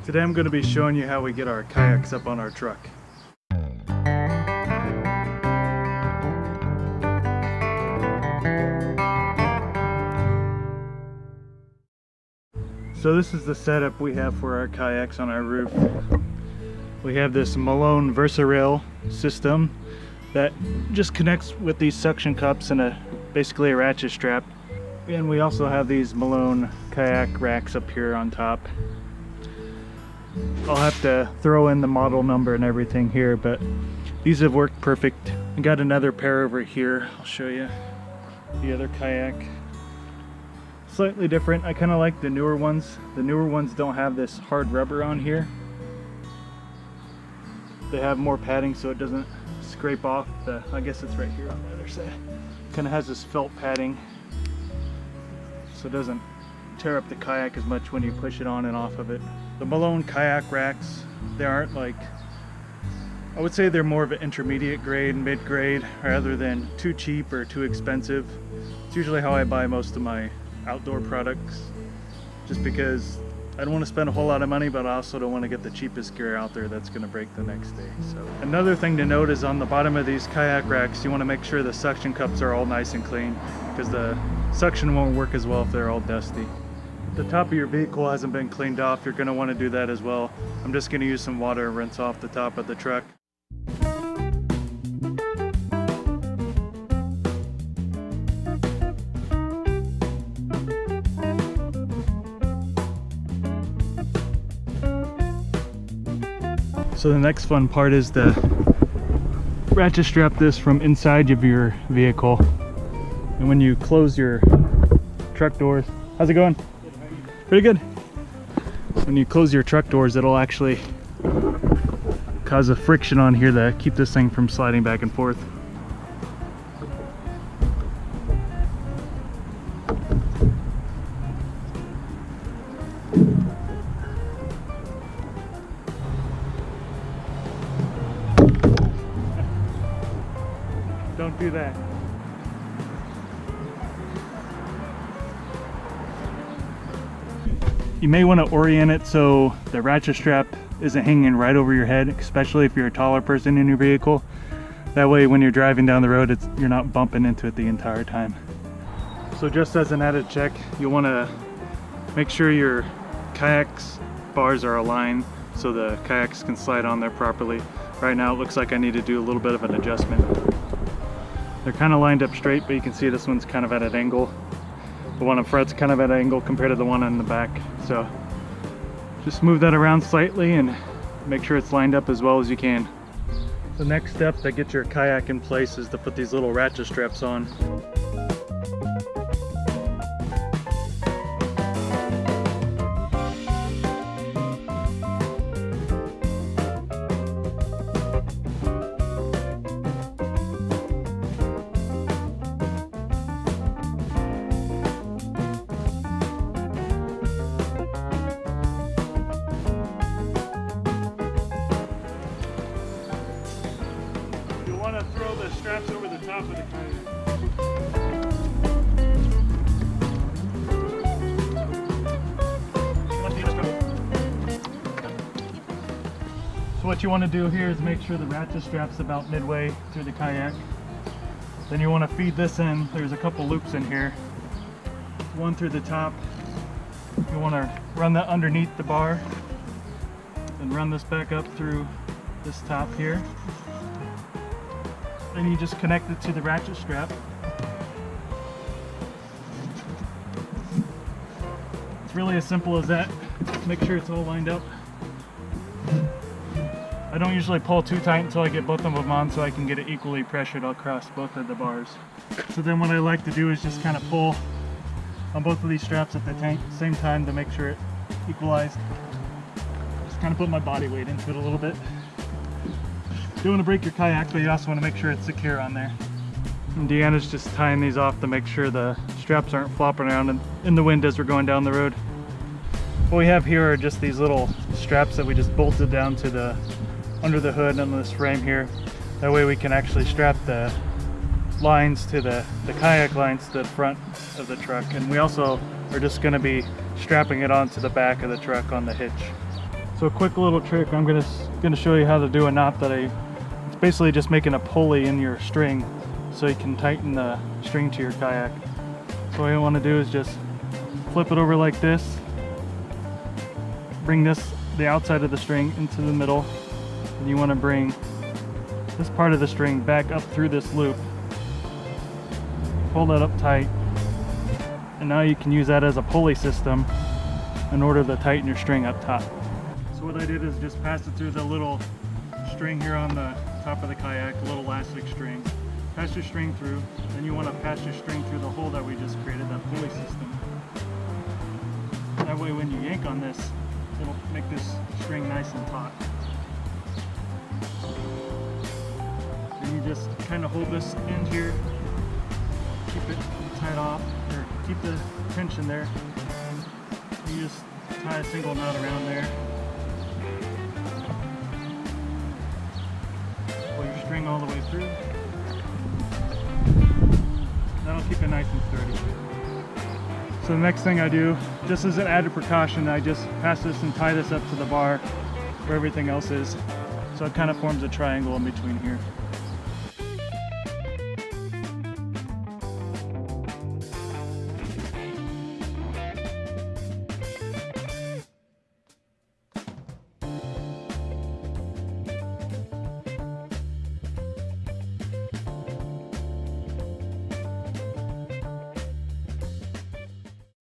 Today I'm going to be showing you how we get our kayaks up on our truck. So this is the setup we have for our kayaks on our roof. We have this Malone Versarail system that just connects with these suction cups and basically a ratchet strap. And we also have these Malone kayak racks up here on top. I'll have to throw in the model number and everything here, but these have worked perfect. I got another pair over here. I'll show you the other kayak. Slightly different. I kind of like the newer ones. The newer ones don't have this hard rubber on here. They have more padding so it doesn't scrape off the, I guess it's right here on the other side. Kind of has this felt padding so it doesn't tear up the kayak as much when you push it on and off of it. The Malone kayak racks, they aren't like, I would say they're more of an intermediate grade, mid-grade, rather than too cheap or too expensive. It's usually how I buy most of my outdoor products, just because I don't want to spend a whole lot of money, but I also don't want to get the cheapest gear out there that's going to break the next day. So another thing to note is on the bottom of these kayak racks, you want to make sure the suction cups are all nice and clean, because the suction won't work as well if they're all dusty. The top of your vehicle hasn't been cleaned off, you're going to want to do that as well. I'm just going to use some water and rinse off the top of the truck. So the next fun part is to ratchet strap this from inside of your vehicle. And when you close your truck doors, how's it going? Pretty good. When you close your truck doors, it'll actually cause a friction on here to keep this thing from sliding back and forth. Don't do that. You may want to orient it so the ratchet strap isn't hanging right over your head, especially if you're a taller person in your vehicle. That way when you're driving down the road, you're not bumping into it the entire time. So just as an added check, you'll want to make sure your kayak's bars are aligned so the kayaks can slide on there properly. Right now it looks like I need to do a little bit of an adjustment. They're kind of lined up straight, but you can see this one's kind of at an angle. The one in front's kind of at an angle compared to the one in the back. So just move that around slightly and make sure it's lined up as well as you can. The next step to get your kayak in place is to put these little ratchet straps on. Throw the straps over the top of the kayak. So what you want to do here is make sure the ratchet strap's about midway through the kayak. Then you want to feed this in. There's a couple loops in here. One through the top. You want to run that underneath the bar and run this back up through this top here. Then you just connect it to the ratchet strap. It's really as simple as that. Make sure it's all lined up. I don't usually pull too tight until I get both of them on so I can get it equally pressured across both of the bars. So then what I like to do is just kind of pull on both of these straps at the same time to make sure it equalized. Just kind of put my body weight into it a little bit. You don't want to break your kayak, but you also want to make sure it's secure on there. And Deanna's just tying these off to make sure the straps aren't flopping around in the wind as we're going down the road. What we have here are just these little straps that we just bolted down to the under the hood on this frame here. That way we can actually strap the lines to the kayak lines to the front of the truck. And we also are just going to be strapping it onto the back of the truck on the hitch. So So a quick little trick, I'm gonna show you how to do a knot that it's basically just making a pulley in your string so you can tighten the string to your kayak. So what you want to do is just flip it over like this, bring the outside of the string into the middle, and you want to bring this part of the string back up through this loop. Pull that up tight, and now you can use that as a pulley system in order to tighten your string up top. So what I did is just pass it through the little string here on the top of the kayak, a little elastic string. Pass your string through, then you want to pass your string through the hole that we just created, that pulley system. That way when you yank on this, it'll make this string nice and taut. And you just kind of hold this end here, keep it tied off, or keep the tension there. You just tie a single knot around there. Pull your string all the way through. That'll keep it nice and sturdy. So the next thing I do, just as an added precaution, I just pass this and tie this up to the bar where everything else is. So it kind of forms a triangle in between here.